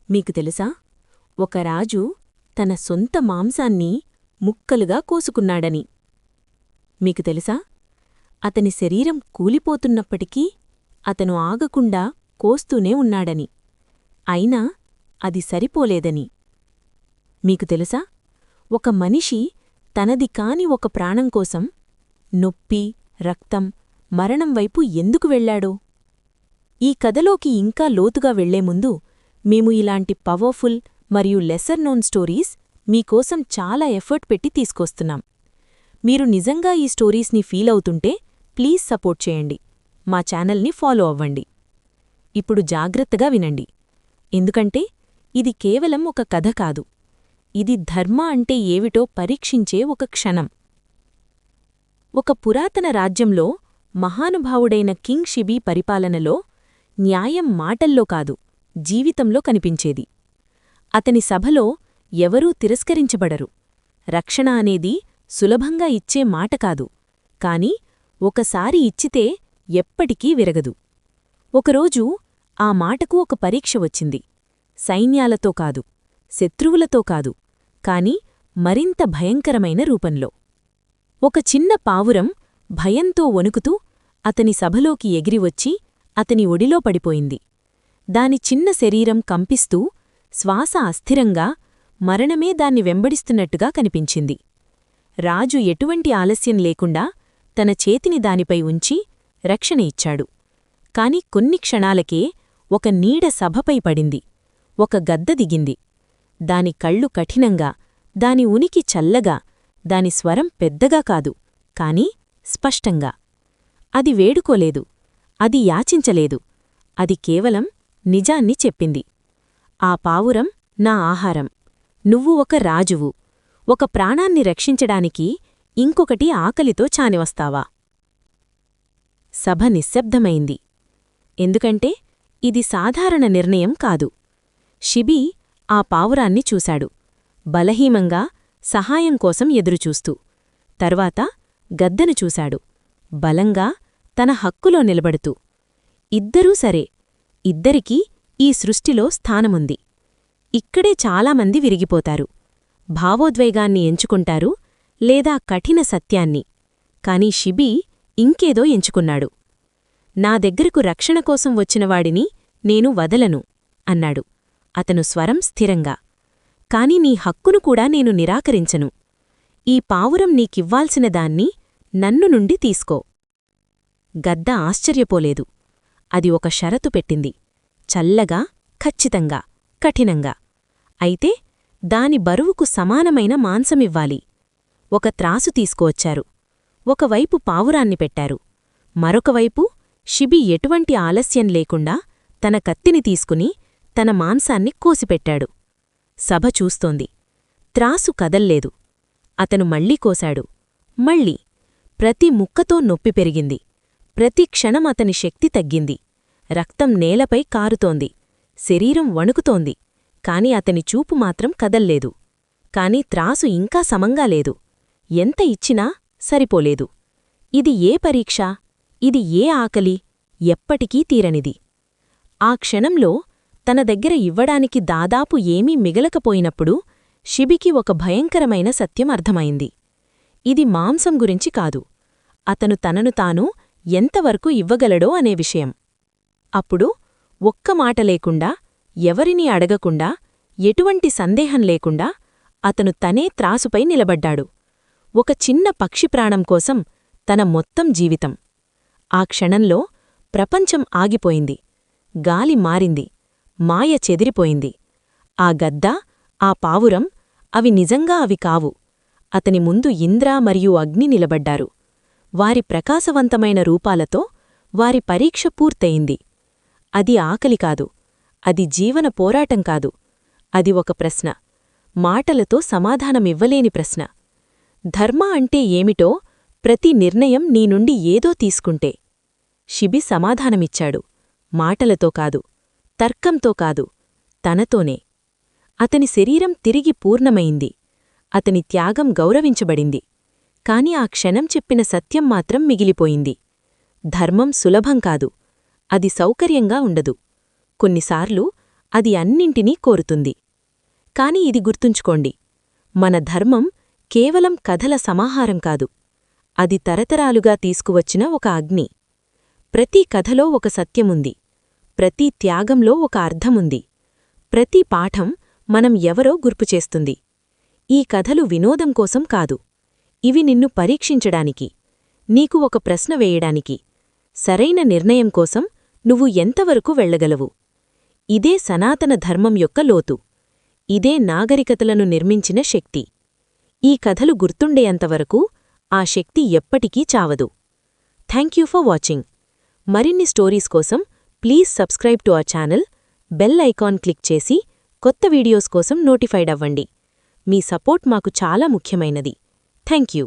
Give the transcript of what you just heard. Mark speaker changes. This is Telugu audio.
Speaker 1: మీకు తెలుసా, ఒక రాజు తన సొంత మాంసాన్ని ముక్కలుగా కోసుకున్నాడని. మీకు తెలుసా, అతని శరీరం కూలిపోతున్నప్పటికీ అతను ఆగకుండా కోస్తూనే ఉన్నాడని. అయినా అది సరిపోలేదని. మీకు తెలుసా, ఒక మనిషి తనది కాని ఒక ప్రాణం కోసం నొప్పి, రక్తం, మరణం వైపు ఎందుకు వెళ్లాడో? ఈ కథలోకి ఇంకా లోతుగా వెళ్లేముందు మేము ఇలాంటి పవర్ఫుల్ మరియు లెసర్ నోన్ స్టోరీస్ మీకోసం చాలా ఎఫర్ట్ పెట్టి తీసుకొస్తున్నాం. మీరు నిజంగా ఈ స్టోరీస్ని ఫీల్ అవుతుంటే ప్లీజ్ సపోర్ట్ చేయండి, మా ఛానల్ని ఫాలో అవ్వండి. ఇప్పుడు జాగ్రత్తగా వినండి, ఎందుకంటే ఇది కేవలం ఒక కథ కాదు, ఇది ధర్మ అంటే ఏవిటో పరీక్షించే ఒక క్షణం. ఒక పురాతన రాజ్యంలో మహానుభావుడైన కింగ్ షిబీ పరిపాలనలో న్యాయం మాటల్లో కాదు, జీవితంలో కనిపించేది. అతని సభలో ఎవరూ తిరస్కరించబడరు. రక్షణ అనేది సులభంగా ఇచ్చే మాట కాదు, కాని ఒకసారి ఇచ్చితే ఎప్పటికీ విరగదు. ఒకరోజు ఆ మాటకు ఒక పరీక్ష వచ్చింది. సైన్యాలతో కాదు, శత్రువులతో కాదు, కాని మరింత భయంకరమైన రూపంలో. ఒక చిన్న పావురం భయంతో వణుకుతూ అతని సభలోకి ఎగిరివచ్చి అతని ఒడిలో పడిపోయింది. దాని చిన్న శరీరం కంపిస్తూ, శ్వాస అస్థిరంగా, మరణమే దాన్ని వెంబడిస్తున్నట్టుగా కనిపించింది. రాజు ఎటువంటి ఆలస్యం లేకుండా తన చేతిని దానిపై ఉంచి రక్షణ ఇచ్చాడు. కాని కొన్ని క్షణాలకే ఒక నీడ సభపై పడింది. ఒక గద్ద దిగింది. దాని కళ్ళు కఠినంగా, దాని ఉనికి చల్లగా, దాని స్వరం పెద్దగా కాదు, కాని స్పష్టంగా. అది వేడుకోలేదు, అది యాచించలేదు, అది కేవలం నిజాన్ని చెప్పింది. ఆ పావురం నా ఆహారం. నువ్వు ఒక రాజువు. ఒక ప్రాణాన్ని రక్షించడానికి ఇంకొకటి ఆకలితో చానివస్తావా? సభ నిశ్శబ్దమైంది. ఎందుకంటే ఇది సాధారణ నిర్ణయం కాదు. షిబీ ఆ పావురాన్ని చూశాడు, బలహీనంగా, సహాయం కోసం ఎదురుచూస్తూ. తర్వాత గద్దను చూశాడు, బలంగా, తన హక్కులో నిలబడుతూ. ఇద్దరూ సరే, ఇద్దరికీ ఈ సృష్టిలో స్థానముంది. ఇక్కడే చాలామంది విరిగిపోతారు. భావోద్వేగాన్ని ఎంచుకుంటారు, లేదా కఠిన సత్యాన్ని. కాని షిబీ ఇంకేదో ఎంచుకున్నాడు. నా దగ్గరకు రక్షణ కోసం వచ్చినవాడిని నేను వదలను అన్నాడు, అతను స్వరం స్థిరంగా. కాని నీ హక్కును కూడా నేను నిరాకరించను. ఈ పావురం నీకివ్వాల్సిన దాన్ని నన్ను నుండి తీసుకో. గద్ద ఆశ్చర్యపోలేదు. అది ఒక షరతు పెట్టింది, చల్లగా, ఖచ్చితంగా, కఠినంగా. అయితే దాని బరువుకు సమానమైన మాంసమివ్వాలి. ఒక త్రాసు తీసుకువచ్చారు. ఒకవైపు పావురాన్ని పెట్టారు, మరొకవైపు షిబీ ఎటువంటి ఆలస్యం లేకుండా తన కత్తిని తీసుకుని తన మాంసాన్ని కోసిపెట్టాడు. సభ చూస్తోంది. త్రాసు కదల్లేదు. అతను మళ్లీ కోశాడు, మళ్ళీ. ప్రతి ముక్కతో నొప్పి పెరిగింది. ప్రతి క్షణం అతని శక్తి తగ్గింది. రక్తం నేలపై కారుతోంది. శరీరం వణుకుతోంది. కాని అతని చూపు మాత్రం కదల్లేదు. కాని త్రాసు ఇంకా సమంగా లేదు. ఎంత ఇచ్చినా సరిపోలేదు. ఇది ఏ పరీక్ష? ఇది ఏ ఆకలి? ఎప్పటికీ తీరనిది. ఆ క్షణంలో తన దగ్గర ఇవ్వడానికి దాదాపు ఏమీ మిగలకపోయినప్పుడు షిబికి ఒక భయంకరమైన సత్యం అర్థమైంది. ఇది మాంసం గురించి కాదు, అతను తనను తాను ఎంతవరకు ఇవ్వగలడో అనే విషయం. అప్పుడు ఒక్క మాట లేకుండా, ఎవరినీ అడగకుండా, ఎటువంటి సందేహం లేకుండా అతను తనే త్రాసుపై నిలబడ్డాడు. ఒక చిన్న పక్షిప్రాణం కోసం తన మొత్తం జీవితం. ఆ క్షణంలో ప్రపంచం ఆగిపోయింది. గాలి మారింది. మాయ చెదిరిపోయింది. ఆ గద్ద, ఆ పావురం, అవి నిజంగా అవి కావు. అతని ముందు ఇంద్ర మరియు అగ్ని నిలబడ్డారు. వారి ప్రకాశవంతమైన రూపాలతో వారి పరీక్ష పూర్తయింది. అది ఆకలి కాదు, అది జీవన పోరాటం కాదు, అది ఒక ప్రశ్న, మాటలతో సమాధానమివ్వలేని ప్రశ్న. ధర్మ అంటే ఏమిటో ప్రతి నిర్ణయం నీ నుండి ఏదో తీసుకుంటే. షిబి సమాధానమిచ్చాడు, మాటలతో కాదు, తర్కంతో కాదు, తనతోనే. అతని శరీరం తిరిగి పూర్ణమైంది. అతని త్యాగం గౌరవించబడింది. కాని ఆ క్షణం చెప్పిన సత్యం మాత్రం మిగిలిపోయింది. ధర్మం సులభం కాదు, అది సౌకర్యంగా ఉండదు. కొన్నిసార్లు అది అన్నింటినీ కోరుతుంది. కాని ఇది గుర్తుంచుకోండి, మన ధర్మం కేవలం కథల సమాహారం కాదు, అది తరతరాలుగా తీసుకువచ్చిన ఒక అగ్ని. ప్రతి కథలో ఒక సత్యముంది, ప్రతి త్యాగంలో ఒక అర్థముంది, ప్రతి పాఠం మనం ఎవరో గుర్పుచేస్తుంది. ఈ కథలు వినోదం కోసం కాదు, ఇవి నిన్ను పరీక్షించడానికి, నీకు ఒక ప్రశ్న వేయడానికి, సరైన నిర్ణయం కోసం నువ్వు ఎంతవరకు వెళ్లగలవు. ఇదే సనాతన ధర్మం యొక్క లోతు, ఇదే నాగరికతలను నిర్మించిన శక్తి. ఈ కథలు గుర్తుండేంతవరకు ఆ శక్తి ఎప్పటికీ చావదు. Thank you for watching. మరిన్ని స్టోరీస్ కోసం please subscribe to our channel, bell icon click చేసి కొత్త వీడియోస్ కోసం నోటిఫైడ్ అవ్వండి. మీ సపోర్ట్ మాకు చాలా ముఖ్యమైనది. Thank you.